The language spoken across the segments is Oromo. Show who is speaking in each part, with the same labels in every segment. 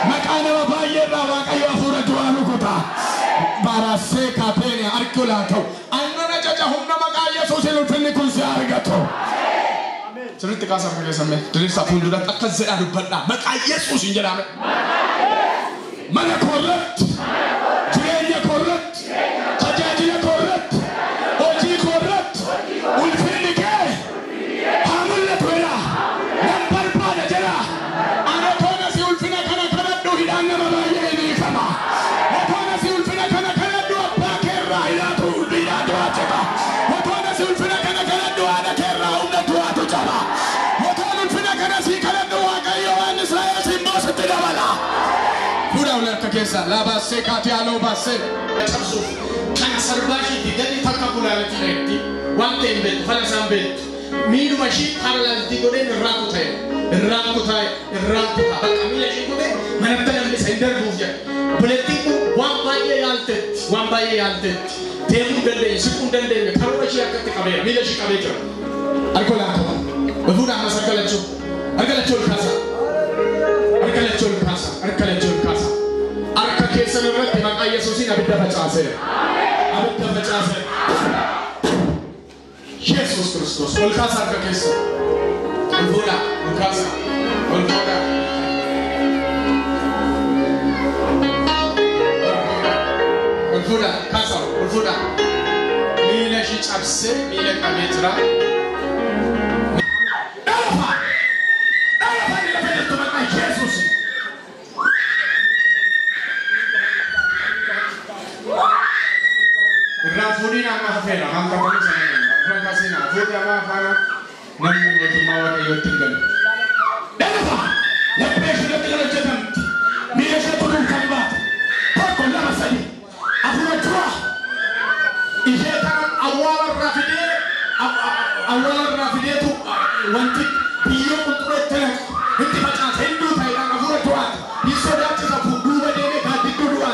Speaker 1: Maqaan nama baay'eerraa Waaqayyo hafuura du'aa rukuta. Barassee kaateenii argulaa ta'u. Annana jaja humna maqaa Yesuusiin ulfinni kun si argatu. Sirriitti kaasa akka keessame diriirsaa fuulduratti akkas jedhaa dubbadhaa. Maqaa Yesuusiin jedhame. Mana koorratti, jireenya koorratti, tajaajila koorratti, hojii koorratti, ulfinni kee haa mul'atu jedha. Nan barbaada jedha. Ana toona si ulfina kana kadhadhu hidhaan nama baay'ee ni hiikama. Toona si ulfina kana kadhadhu abbaa keerraa hidhaatu hidhaa jaba. Toona si ulfina kana kadhadhu haadha keerraa humna du'aatu jaba. Toona ulfina kana si kadhadhu Waaqayyo waan Israa'el si moositti dabala. Buddha ular kakesa la basse kati alo basse chapsu kana sarbashi digani takka kulalati netti wante imbet fala sambet midu mashi paralati goden rakutai bakamila shi gode manatana mi sender bufja politiku wan baye yaltet temu dende sikun dende karwa shi akati kabera mila shi kabera alkola buddha masakalachu arkalachu kasa arkalachu kasa arka keessa irratti maqaa Yesuusiin abidda facaase Yesuus Kiristoos ol kaasa arka keessa ol fuudha kaasa ol fuudha miila shi cabsee miila qabee jira. Rafuni nama hafela, hamta kami sana. Franka sina, fuda ma fana, namu waktu mawa kayu tinggal. Kenapa? Lepas sudah tinggal jadam, mila sudah turun kambat. Kau lama saja. Aku nak tua. Ia tangan awal rafide tu wanti bio untuk itu. Nanti macam Hindu thay, aku nak tua. Isu dah cakap fudu berdiri kat itu dua.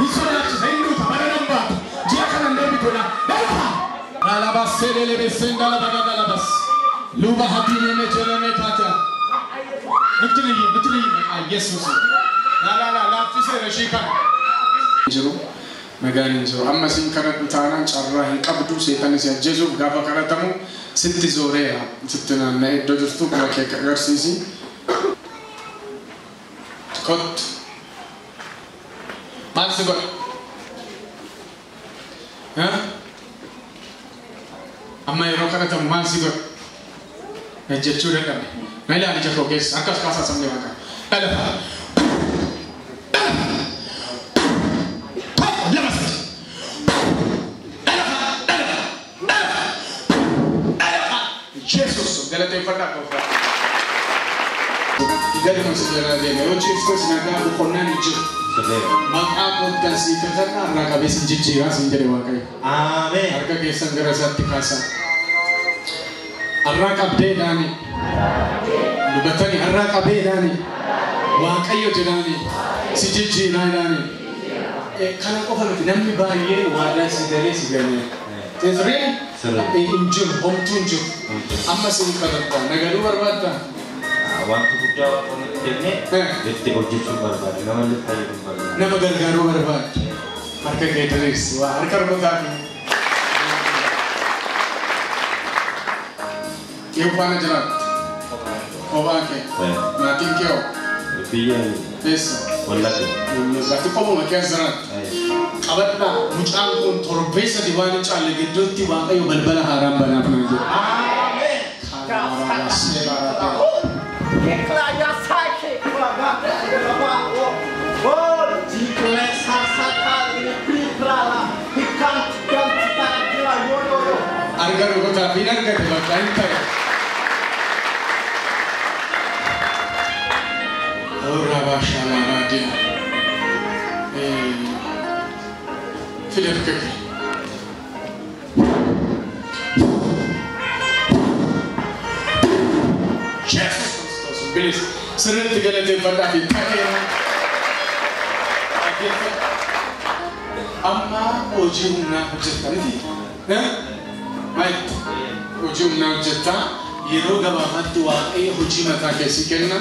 Speaker 1: Isu dah cakap Hindu pada nampak. Ji'a kana ndemi tola. La basse le besenda la bagada la bas. Luba hadine me cheleme kata. Nutli Yesus. La fixe rashika. Jiru magani jiru amma sin kana tana charra hin qabdu setan si jesu gafa kana tamu sitti zorea sittana na dojurtu kana ke garsisi. Kot. Mansigo. Amma yeroo kana tamu maal si godhu jechuu dadhabe na ilaali jakoo keessa akkas kaasaa sabni waaqaa dhala lama sadi Yesus galateeffadhaa qofaa gadi konsideeraa deeme yoo Kiristoos nagaa boqonnaan hin jiru maqaa kottan si katanna irraa qabee sin jijjiiraa sin jedhe Waaqayyo. Ameen. Harka keessan gara isaatti kaasaa. Har'a qabdeedhaani. Dubatanii har'a qabeedhaani. Waaqayyo jedhaani. Si jijjiiraadhaani. Kana qofa miti namni baay'ee waadaa si galee si galee. Teesireen hin jiru homtuu hin jiru. Amma sin kadhattaa nagaduu barbaaddaa.
Speaker 2: Wanti guddaa waaqonni kenne itti hojjechuu barbaade nama illee fayyaduu barbaade
Speaker 1: nama gargaaruu barbaade harka kee diriirsi waa harka rukutaa fi kee faana jiraatu kophaa kee maatiin kee hoo
Speaker 2: biyya
Speaker 1: eessa
Speaker 2: wallate
Speaker 1: gati kopuma keessa jiraatu qabadhaa mucaan kun torbee sadi waan hin caalle gidduutti Waaqayyo balbala haaraan banaaf naan jedhu. Ameen.
Speaker 3: Declare saque
Speaker 1: Argaru kota binar ke tempat lain saya. Orang bahasa dia. Philip ke. Bilis sering tinggal di tempat akhir. Amma ujungna hujjatan ni, Baik, ujungna hujjatan. Yero gabafatti Waaqayyo hojii mataa keessi kenna.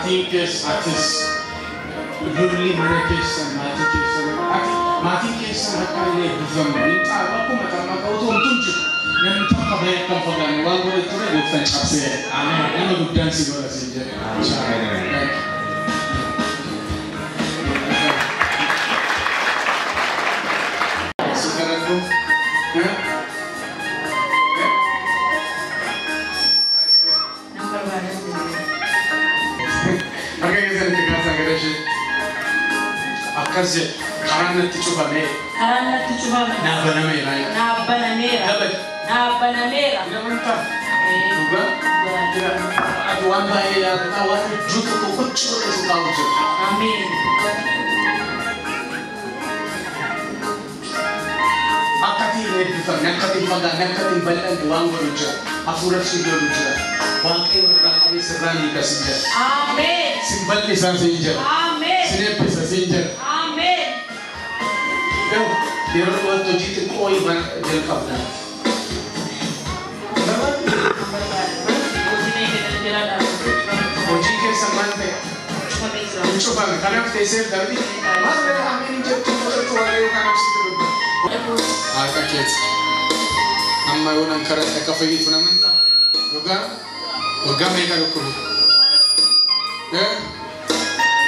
Speaker 1: maatiin keessatis lolli mana keessan maatii keessan maatiin keessan akka illee eebbifamu ni taa'u akkuma tamma qawwatu homtuun jiru namni tokko bahee akkam fagaanne waan godhe ture gooftaan cabsee nama guddaan si godha siin jedhe. Akasih karena Teshome nabanamera tidak mentah juga ada wanda ya kawan juga tuh kecil itu tahu je amin akati lebih nakati badan uang beruja afurat sudah beruja bangkai berkali serani kasih amin simbol lisan sinjer amin sinep bisa sinjer Dia waktu jitu koi ban jelkapnya. Oji ke samante. Coba kalau teser tadi, mana amin jatuh tu ada kan situ. Agak kecil. Amma orang kerja kafe itu namanya. Yoga mereka rukun.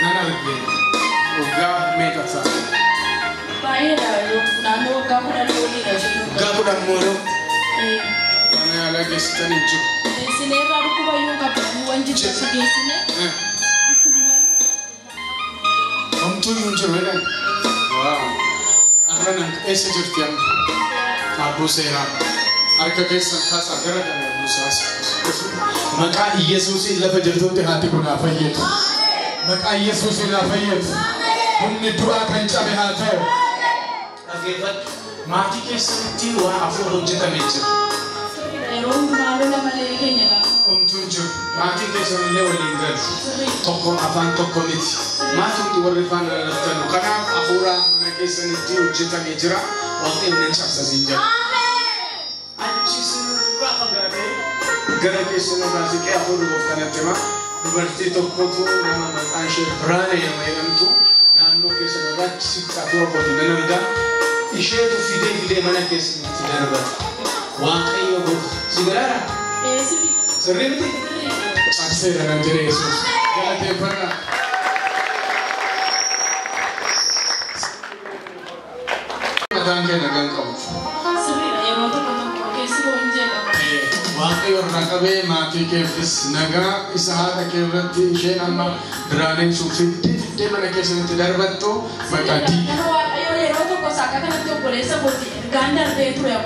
Speaker 1: Nana lagi. Yoga mereka sah. Gaku dan mulu. Mana lagi setani juk.
Speaker 4: Sini baru ku bayu kapan wanjut sugi sini.
Speaker 1: Om tu muncul kan? Wow. Akhirnya ese jurtiam. Abu Seram. Arka kesan khas agar ada Abu Sas. Maka Yesus ila fajrtu te hati kuna fayyat. Maka Yesus ila fayyat. Humni doa kan cabe hati. Agebat mati kesanti wa afu hujjata meja.
Speaker 4: Rom malu nama lekenya ka.
Speaker 1: Tunjuk mati kesanti lewa linggal. Toko afan toko niti. Mati tu warifan laftan. Karena afura mana kesanti hujjata meja. Waktu ini caksa zinja. Amin. Aji semua berada. Gara kesanti kasih ke afuru bukan tema. Berarti toko tu nama makanshir berani yang main tu. Nano kesanti rat sita tu apa tu menerga. Ishetu fide mana kes tidak ada. Waaqayyoo sigara. Sering tu. Sukses dengan Yesus. Jangan terpana. Adanya dengan kau.
Speaker 4: Sering yang mau tu kes ronje.
Speaker 1: Waaqayyoo rakabe mati kefis naga isahat kevrati ishe nama dranen sufiti fide mana kes tidak ada tu makati.
Speaker 4: Sakata nanti opolesa boti gandar betul ya.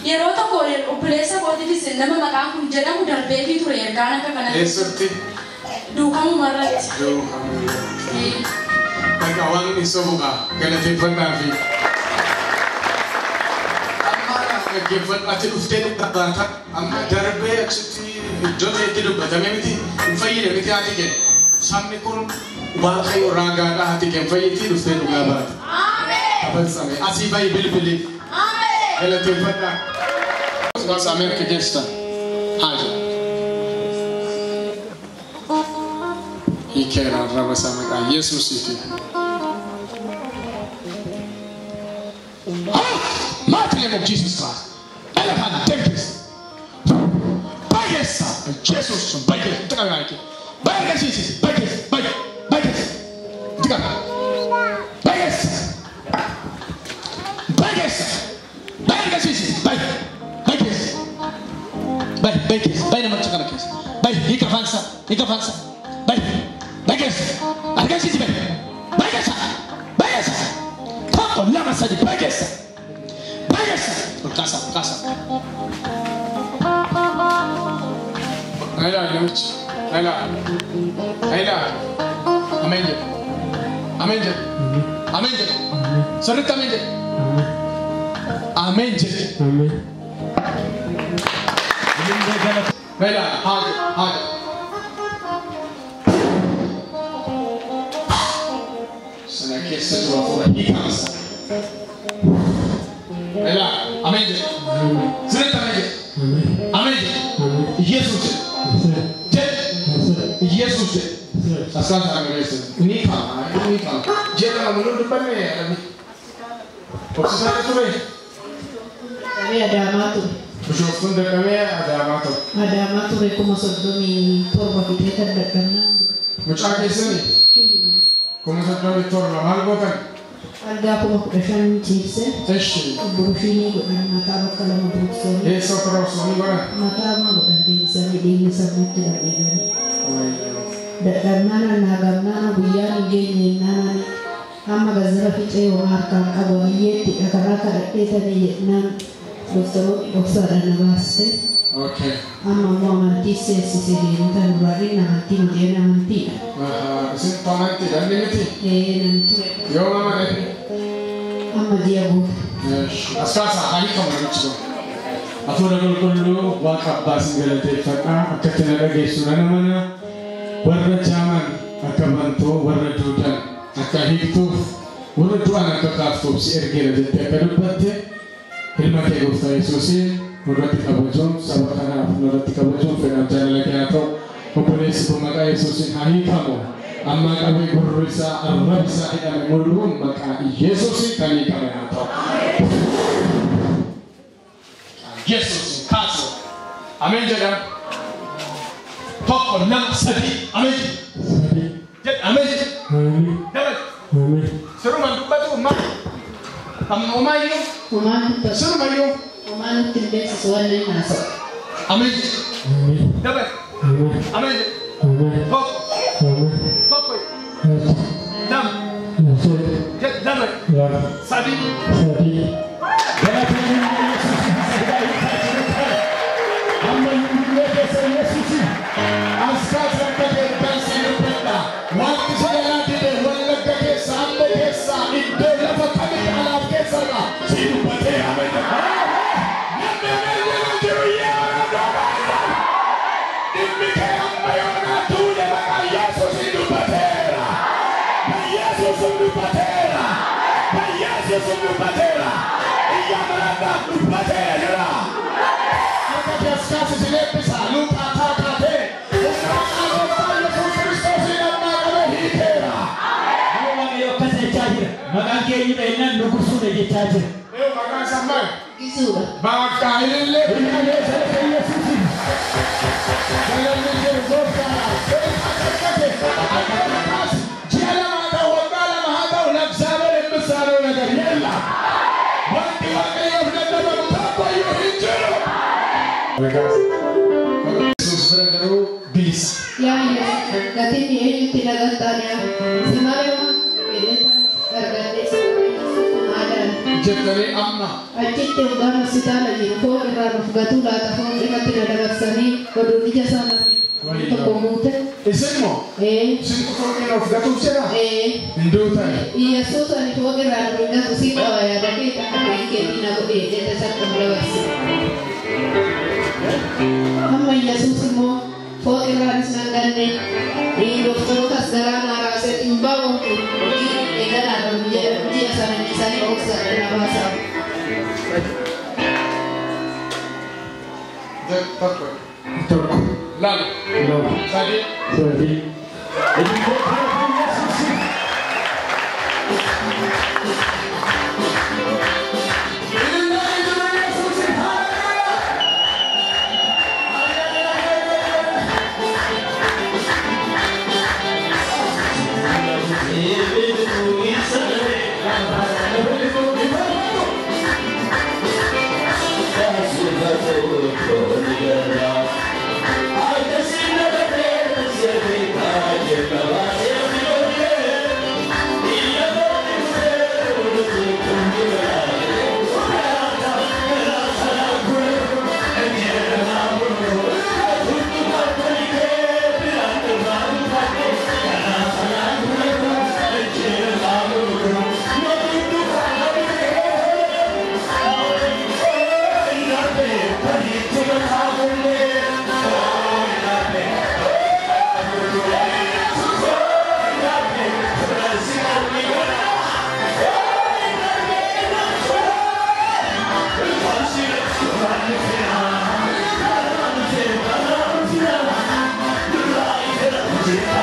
Speaker 4: Ya rota kore opolesa boti di sini nama maka aku jadi aku dar betul ya karena kan.
Speaker 1: Seperti.
Speaker 4: Du kamu marat.
Speaker 1: Du kamu. Maka awang isobuka kena telepon nabi. Amma kefan ati ufte bantah amma dar be aksiti jodoh itu batame miti fayyid miti ati ke samne kun waaqayyo raga da ati ke fayyid ufte gabat. Bersama asih bayi beli. Amin. Kalau tempat dah. Kalau sampai ke gesta, aja. Ikera raba sama kan Yesus itu. Mighty name of Jesus Christ. Elephant tempest. Bagesa. Jesus. Bagesa. Tengah lagi. Bagesa sih. Bagesa. Bagesa. Tengah. Bagesa. Baik nama cakap kes. Baik, ika fansa. Baik, kes. Harga sisi baik. Baik, kau lama saja baik kes. Kasa. Aila. Amin. Sorry, amin. Baiklah, hak. Senang sesuatu orang hitam. Baiklah, amin. Senang amin. Amin. Yesus. Yesus asal tak berasa. Ini kah? Jangan menurut depan ni. Proses apa tu ni?
Speaker 5: Kami ada amatu.
Speaker 1: Proses pun kami ada amatu.
Speaker 5: Ada amatu mereka masuk demi torba kita tak kenal.
Speaker 1: Macam apa sini?
Speaker 5: Kima.
Speaker 1: Kuma masuk demi torba. Hal bukan?
Speaker 5: Ada aku mau kesan cheese.
Speaker 1: Teshome.
Speaker 5: Burufini bukan mata kalau mau burufini.
Speaker 1: Eso terus ni bukan?
Speaker 5: Mata mau bukan di sana di sana tidak ada. Dan nana buyar gini nana ama gazara fixe marka abo yeti akaraka eta ni nan dosto oksara navaste.
Speaker 1: Okay.
Speaker 5: Ama mau mantise sisi dan bari nanti dia nanti.
Speaker 1: Sen nanti dan nanti.
Speaker 5: Nanti.
Speaker 1: Yo mama ni.
Speaker 5: Ama dia bu.
Speaker 1: Asal hari kamu lucu.
Speaker 6: Aku dah kalau wakaf basi galante fata akatnya lagi sunan mana warna zaman akabantu warna Dudaan akahiktu warna Dudaan akakaftu si ergera jete akadupatte hilma ke gusta Yesusi nurati kabajom sabakana nurati kabajom fena jana lagi atau populasi pemakai Yesusi hari kamu amma kami gururisa arabisa ida mulun maka Yesusi kami atau Yesus kaso. Amin jangan. Toko nam sadi. Amin. Sadi. Jadi amin. Amin. Dapat. Amin. Seru mantu batu mak. Kamu omai yo.
Speaker 5: Omai.
Speaker 1: Seru mayo.
Speaker 5: Omai tidak sesuai dengan nasa.
Speaker 1: Amin. Amin. Dapat. Amin. Amin. Amin. Toko. Amin. Toko. Nam. Sadi. Jadi dapat. Sadi. Sadi. Dapat.
Speaker 6: Makan kaya ini nunggu sudah dicaci.
Speaker 1: Makan sampai.
Speaker 5: Isu.
Speaker 1: Makan ini lebih. Jangan mikir dosa. Ji'a mata wakala mahata unak sabar besar unak yalla. Wanti Waaqayyoo unak dapat apa yo hinjiro. Yesus bergerak bilis.
Speaker 5: Ya. Nanti dia tidak tanya. Simario
Speaker 1: Jadi amma.
Speaker 5: Acik terugan sita lagi. Kau kira gatu dah tahu mereka tidak ada sani. Baru dia sana. Untuk komute.
Speaker 1: Esemo. Sinto kau kira gatu siapa? Indotan.
Speaker 5: Iya susah ni kau kira mereka tu sih bawa ya. Tapi tak ada ikan ina boleh. Dia tak terlepas. Amma iya susah mo. Kau kira senang ni. Ini doktor tas dalam naraset imbau tu. Egan ada dia sana ni sana oksa dan bahasa.
Speaker 1: Toko. Lalu. Sadi.
Speaker 3: I'm